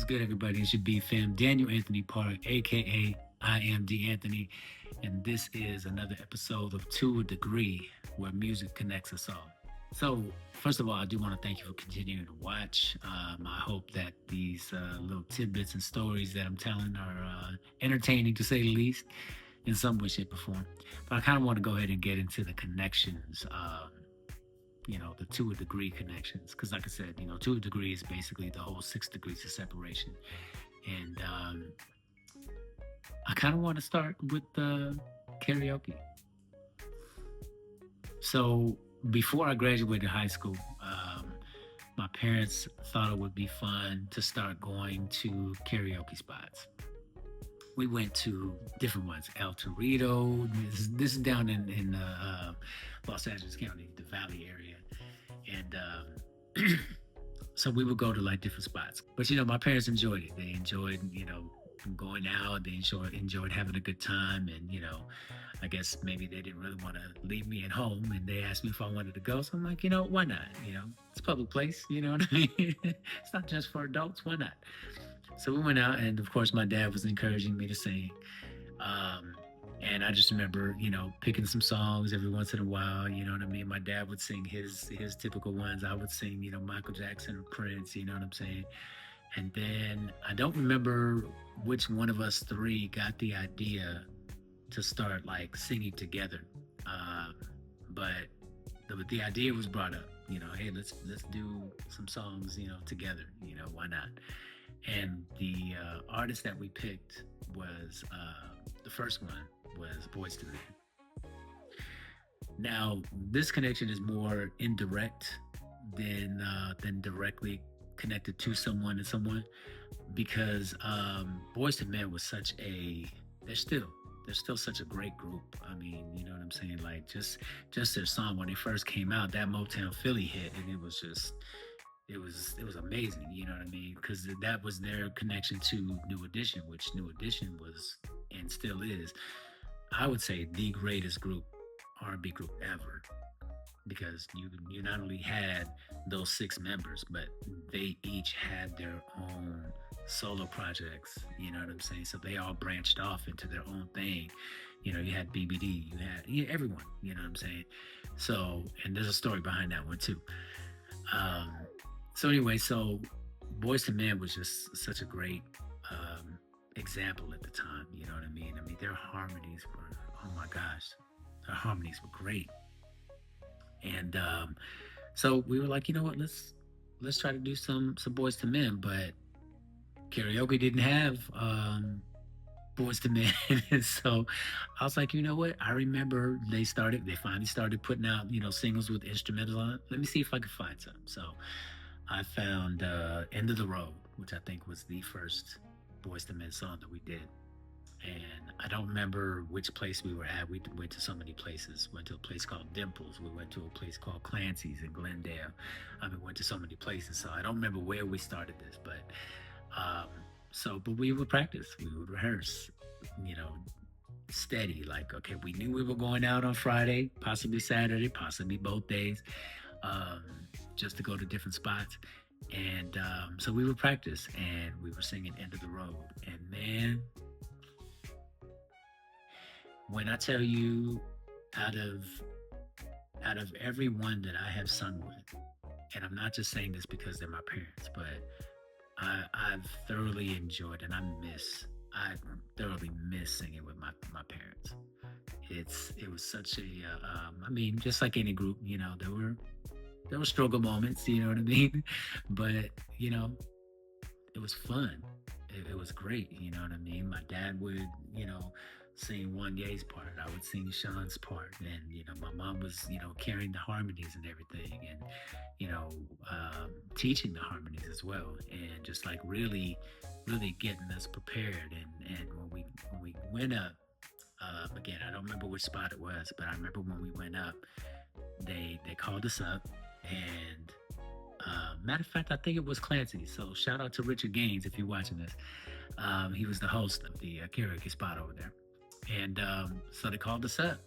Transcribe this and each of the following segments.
good, everybody? It should be fam Daniel Anthony Park, aka I.AM.D.ANTHONY, and this is another episode of To a Degree, where music connects us all. So, first of all, I do want to thank you for continuing to watch. I hope that these little tidbits and stories that I'm telling are entertaining, to say the least, in some way, shape, or form. But I kind of want to go ahead and get into the connections. The to a degree connections, because like I said, to a degree is basically the whole 6 degrees of separation. And I kind of want to start with karaoke. So before I graduated high school, my parents thought it would be fun to start going to karaoke spots. We went to different ones, El Torito. This is down in Los Angeles County, the Valley area, and so we would go to like different spots. But my parents enjoyed it. They enjoyed going out. They enjoyed having a good time, and I guess maybe they didn't really want to leave me at home, and they asked me if I wanted to go. So I'm like, why not? It's a public place. You know what I mean? It's not just for adults. Why not? So we went out, and of course, my dad was encouraging me to sing. And I just remember, picking some songs every once in a while. You know what I mean? My dad would sing his typical ones. I would sing, Michael Jackson or Prince. You know what I'm saying? And then I don't remember which one of us three got the idea to start like singing together. But the idea was brought up. Hey, let's do some songs, together. Why not? And the artist that we picked was the first one was Boyz II Men. Now, this connection is more indirect than directly connected to someone and someone, because Boyz II Men was they're still such a great group. I mean, you know what I'm saying? Like just their song when they first came out, that Motown Philly hit, and it was amazing, you know what I mean? Because that was their connection to New Edition, which New Edition was and still is, I would say, the greatest R&B group ever. Because you not only had those 6 members, but they each had their own solo projects. You know what I'm saying? So they all branched off into their own thing. You had BBD, you had everyone. You know what I'm saying? So, and there's a story behind that one too. So anyway, Boyz II Men was just such a great example at the time. You know what I mean? I mean, their harmonies were, oh my gosh, their harmonies were great. And so we were like, you know what, let's try to do some Boyz II Men, but karaoke didn't have Boyz II Men. So I was like, you know what? I remember they finally started putting out, singles with instrumentals on it. Let me see if I can find some. So I found End of the Road, which I think was the first Boyz II Men song that we did. And I don't remember which place we were at. We went to so many places. Went to a place called Dimples. We went to a place called Clancy's in Glendale. Went to so many places. So I don't remember where we started this, but but we would practice. We would rehearse, steady. Like, okay, we knew we were going out on Friday, possibly Saturday, possibly both days, just to go to different spots. And so we would practice, and we were singing End of the Road. And man, when I tell you, out of every one that I have sung with, and I'm not just saying this because they're my parents, but I've thoroughly enjoyed, and I thoroughly miss singing with my parents. It was such a, just like any group, there were struggle moments, you know what I mean? But, it was fun. It was great, you know what I mean? My dad would, sing One Ye's part. I would sing Sean's part. And, my mom was, carrying the harmonies and everything, and, teaching the harmonies as well. And just like really, really getting us prepared. And when we went up, again, I don't remember which spot it was, but I remember when we went up, they called us up, and matter of fact, I think it was Clancy. So shout out to Richard Gaines if you're watching this. He was the host of the karaoke spot over there. And so they called us up,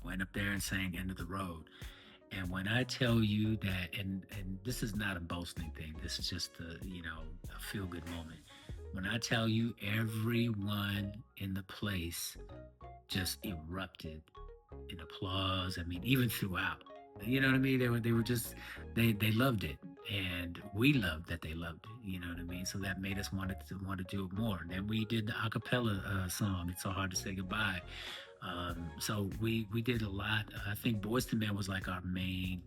went up there and sang End of the Road. And when I tell you that, and this is not a boasting thing, this is just a feel good moment. When I tell you everyone in the place just erupted in applause. I mean, even throughout, you know what I mean? They were just they loved it, and we loved that they loved it. You know what I mean? So that made us want to do it more. And then we did the acapella song. It's so hard to say goodbye. So we did a lot. I think Boys to Men was like our main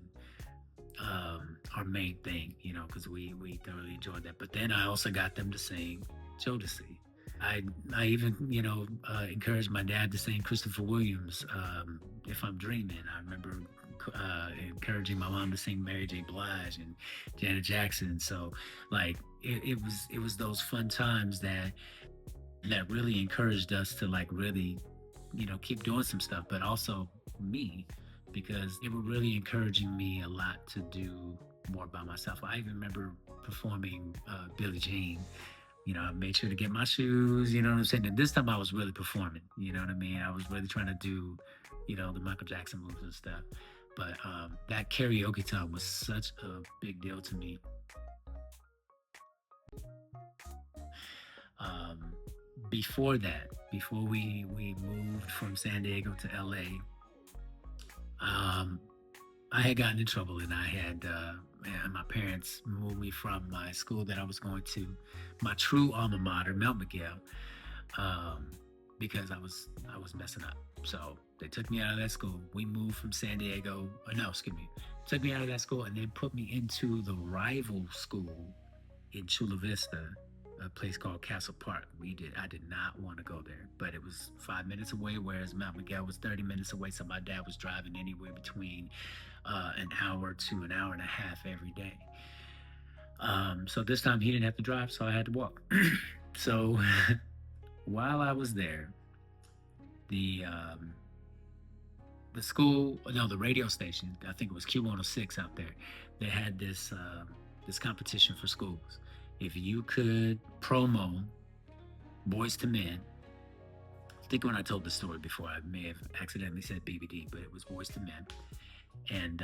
thing, because we thoroughly enjoyed that. But then I also got them to sing Jodeci. I even encouraged my dad to sing Christopher Williams, "If I'm Dreaming." I remember encouraging my mom to sing Mary J. Blige and Janet Jackson. So like it was those fun times that really encouraged us to like really keep doing some stuff, but also me, because they were really encouraging me a lot to do more by myself. I even remember performing Billie Jean. I made sure to get my shoes, you know what I'm saying? And this time I was really performing, you know what I mean? I was really trying to do, the Michael Jackson moves and stuff. But that karaoke time was such a big deal to me. Um, Before that, before we moved from San Diego to LA, um, I had gotten in trouble, and and my parents moved me from my school that I was going to, my true alma mater, Mount Miguel, um, because I was messing up. So they took me out of that school. We moved from San Diego. No, excuse me. Took me out of that school and then put me into the rival school in Chula Vista, a place called Castle Park. I did not want to go there, but it was 5 minutes away, whereas Mount Miguel was 30 minutes away. So my dad was driving anywhere between an hour to an hour and a half every day. So this time he didn't have to drive, so I had to walk. So while I was there, the um, the school, no, the radio station, I think it was Q106 out there. They had this competition for schools. If you could promo Boys to Men, I think when I told the story before, I may have accidentally said BBD, but it was Boys to Men. And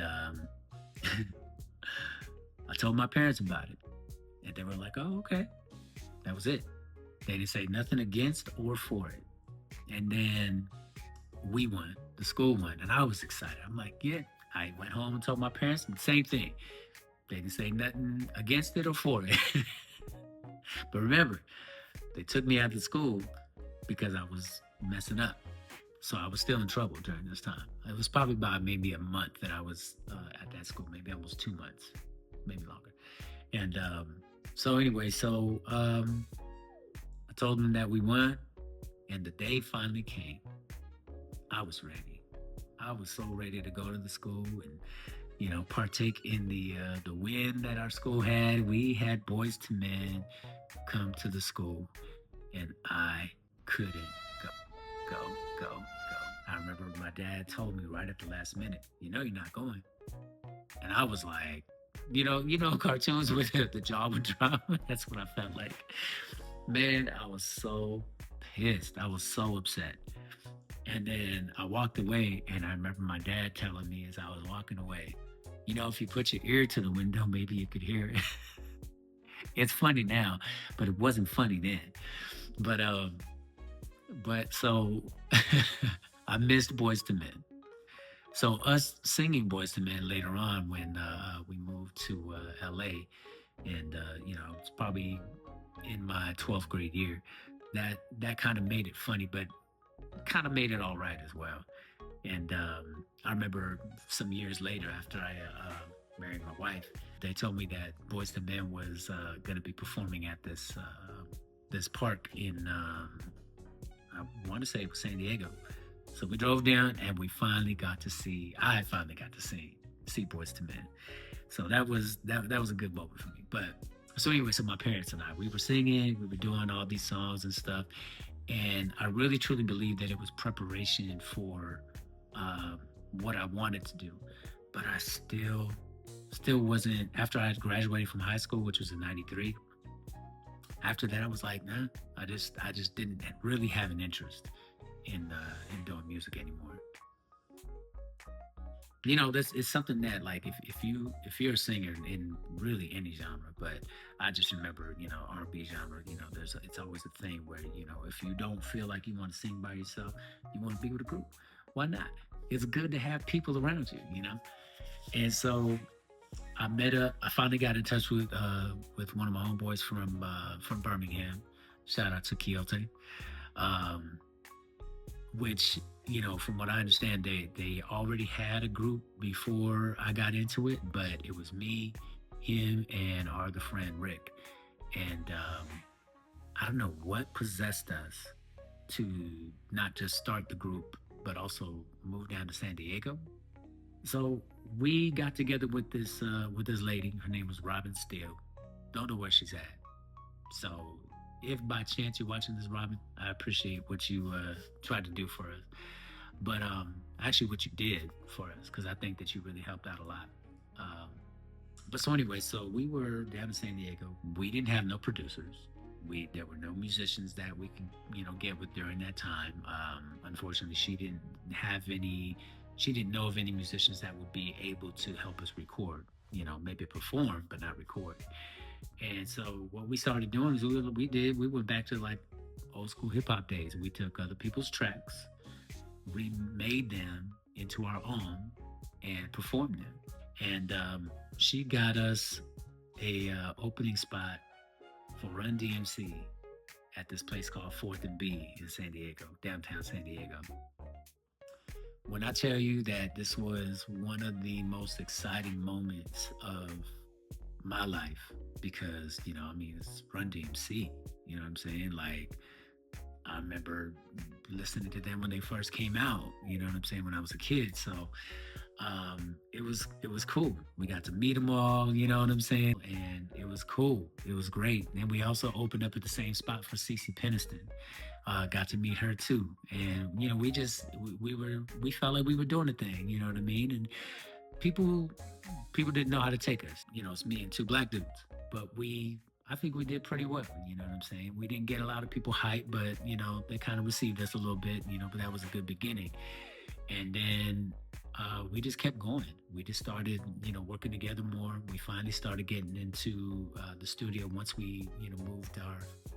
I told my parents about it, and they were like, "Oh, okay." That was it. They didn't say nothing against or for it. And then we won, the school won, and I was excited. I'm like, yeah. I went home and told my parents the same thing. They didn't say nothing against it or for it. But remember, they took me out of school because I was messing up. So I was still in trouble during this time. It was probably about maybe a month that I was at that school, maybe almost 2 months, maybe longer. And so anyway, I told them that we won, and the day finally came. I was ready. I was so ready to go to the school and partake in the win that our school had. We had Boys to Men come to the school, and I couldn't go, go, go, go. I remember my dad told me right at the last minute, you're not going. And I was like, cartoons with the jaw would drop. That's what I felt like. Man, I was so pissed. I was so upset. And then I walked away, and I remember my dad telling me as I was walking away, if you put your ear to the window, maybe you could hear it. It's funny now, but it wasn't funny then. But so I missed Boys to Men. So us singing Boys to Men later on when we moved to LA, and it's probably in my 12th grade year. That kind of made it funny, but kind of made it all right as well. And I remember some years later, after I married my wife, they told me that Boys to Men was going to be performing at this park in I want to say it was San Diego. So we drove down, and I finally got to see Boys to Men. So that was a good moment for me. But so anyway, so my parents and we were singing, we were doing all these songs and stuff. And I really truly believe that it was preparation for what I wanted to do. But I still wasn't, after I had graduated from high school, which was in 93. After that, I was like, nah, I just didn't really have an interest in doing music anymore. this is something that, like, if you're a singer in really any genre, but I just remember, R&B genre, it's always a thing where, if you don't feel like you want to sing by yourself, you want to be with a group. Why not? It's good to have people around you. And so I finally got in touch with one of my homeboys from Birmingham. Shout out to Quixote. Um, which, from what I understand, they already had a group before I got into it, but it was me, him, and our other friend Rick. And I don't know what possessed us to not just start the group, but also move down to San Diego. So we got together with this lady. Her name was Robin Steele. Don't know where she's at. So if by chance you're watching this, Robin, I appreciate what you tried to do for us. But actually, what you did for us, because I think that you really helped out a lot. Um, but so anyway, so we were down in San Diego. We didn't have no producers. There were no musicians that we could get with during that time. Unfortunately, she didn't have any. She didn't know of any musicians that would be able to help us record. Maybe perform, but not record. And so what we started doing is we went back to like old school hip hop days. We took other people's tracks, remade them into our own, and performed them. And she got us a opening spot for Run DMC at this place called Fourth and B in San Diego, downtown San Diego. When I tell you that this was one of the most exciting moments of my life, because it's Run DMC. You know what I'm saying? Like, I remember listening to them when they first came out. You know what I'm saying? When I was a kid, so it was cool. We got to meet them all. You know what I'm saying? And it was cool. It was great. And we also opened up at the same spot for Cece Peniston. Got to meet her too, and we felt like we were doing a thing. You know what I mean? And people people didn't know how to take us. It's me and two black dudes, but I think we did pretty well. You know what I'm saying? We didn't get a lot of people hyped, but they kind of received us a little bit. But that was a good beginning. And then we just kept going. We just started, working together more. We finally started getting into the studio once we, moved our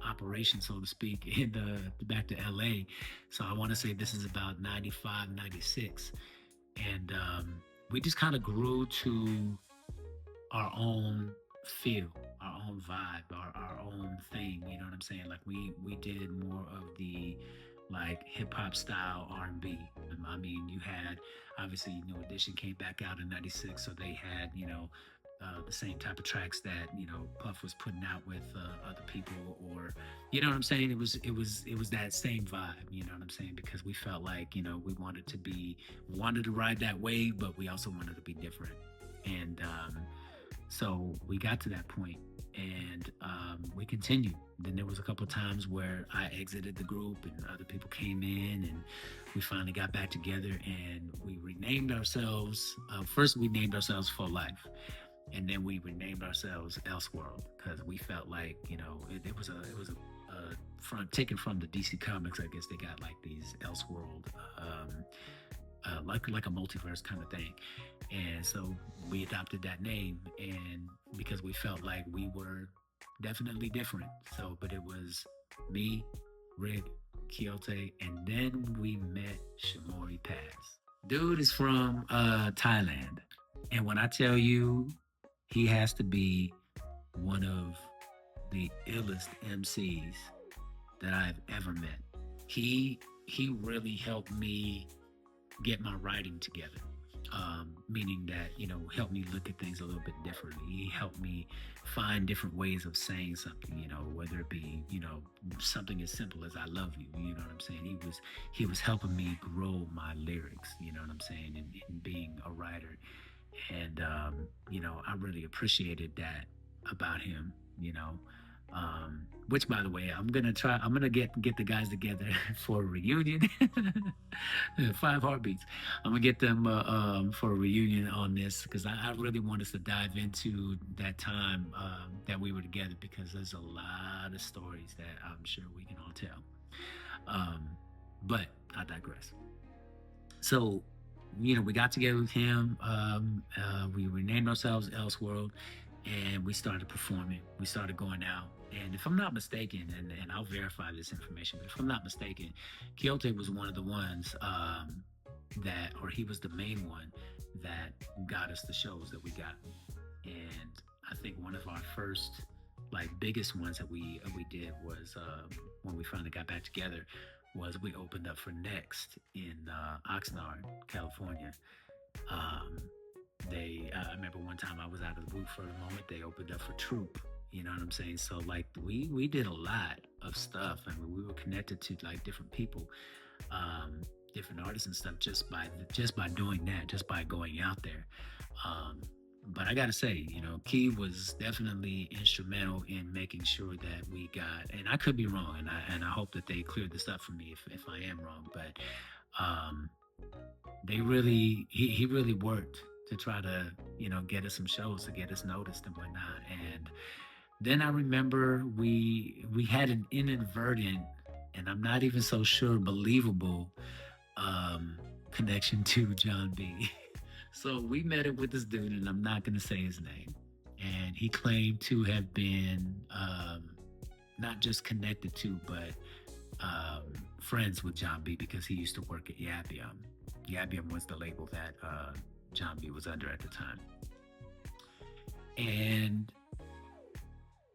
operation, so to speak, back to LA. So I want to say this is about 95, 96. And we just kind of grew to our own feel, our own vibe, our own thing. You know what I'm saying? Like we did more of the like hip hop style R&B. I mean, you had obviously New Edition came back out in '96, so they had the same type of tracks that Puff was putting out with other people, or you know what I'm saying. It was that same vibe. You know what I'm saying, because we felt like we wanted to ride that wave, but we also wanted to be different. And so we got to that point, and we continued. Then there was a couple of times where I exited the group, and other people came in, and we finally got back together, and we renamed ourselves. First, we named ourselves For Life, and then we renamed ourselves Elseworld, because we felt like it was a from taken from the DC Comics. I guess they got like these Elseworld. Like a multiverse kind of thing. And so we adopted that name, and because we felt like we were definitely different. So, but it was me, Rick, Quixote, and then we met Shamori Pass. Dude is from Thailand, and when I tell you, he has to be one of the illest MCs that I've ever met. He really helped me get my writing together. Meaning that, helped me look at things a little bit differently. He helped me find different ways of saying something, whether it be, something as simple as I love you, you know what I'm saying? He was helping me grow my lyrics, you know what I'm saying, and being a writer. And I really appreciated that about him, which, by the way, I'm gonna get the guys together for a reunion. 5 heartbeats. I'm gonna get them for a reunion on this, because I really want us to dive into that time that we were together, because there's a lot of stories that I'm sure we can all tell. But I digress. So we got together with him. We renamed ourselves Elseworld, and we started performing. We started going out. And if I'm not mistaken, and I'll verify this information, but if I'm not mistaken, Quixote was one of the ones or he was the main one that got us the shows that we got. And I think one of our first, like, biggest ones that we did was when we finally got back together, was we opened up for Next in Oxnard, California. Um, I remember one time I was out of the booth for a moment. They opened up for Troop. You know what I'm saying? So like we did a lot of stuff. I mean, we were connected to like different people, um, different artists and stuff just by doing that, just by going out there. Um, but I gotta say, Key was definitely instrumental in making sure that we got. And I could be wrong, and I hope that they cleared this up for me if I am wrong. But um, they really he really worked to try to get us some shows, to get us noticed and whatnot. And then I remember we had an inadvertent, and I'm not even so sure believable, um, connection to John B. So we met up with this dude, and I'm not gonna say his name. And he claimed to have been not just connected to, but friends with John B because he used to work at Yabium. Yabium was the label that John B was under at the time. And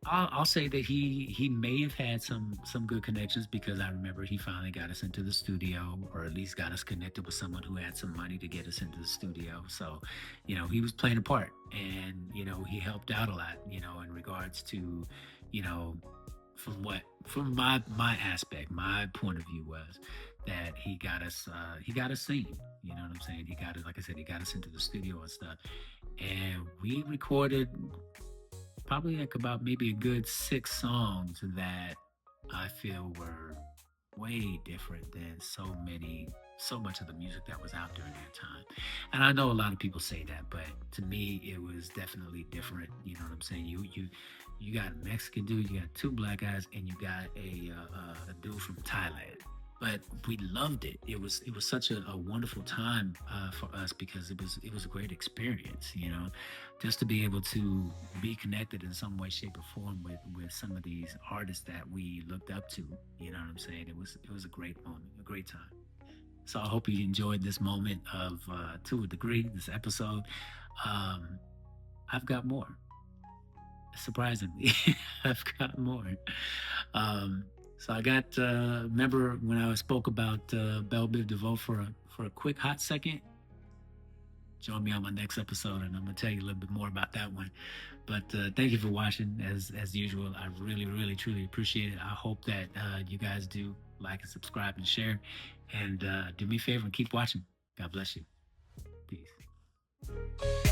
I'll say that he may have had some good connections because I remember he finally got us into the studio, or at least got us connected with someone who had some money to get us into the studio. So, he was playing a part, and he helped out a lot. In regards to, you know, from my aspect, my point of view was that he got us singing. You know what I'm saying? He got it, like I said, he got us into the studio and stuff, and we recorded probably like about maybe a good 6 songs that I feel were way different than so much of the music that was out during that time. And I know a lot of people say that, but to me, it was definitely different. You know what I'm saying? You got a Mexican dude, you got two black guys, and you got a dude from Thailand. But we loved it. It was such a wonderful time for us because it was a great experience. Just to be able to be connected in some way, shape, or form with some of these artists that we looked up to. You know what I'm saying? It was a great moment, a great time. So I hope you enjoyed this moment to a degree, this episode. Um, I've got more. Surprisingly, I've got more. Um, so I got. Remember when I spoke about Belle Biv DeVoe for a quick hot second? Join me on my next episode, and I'm gonna tell you a little bit more about that one. But thank you for watching, as usual. I really, really, truly appreciate it. I hope that you guys do like and subscribe and share, and do me a favor and keep watching. God bless you. Peace.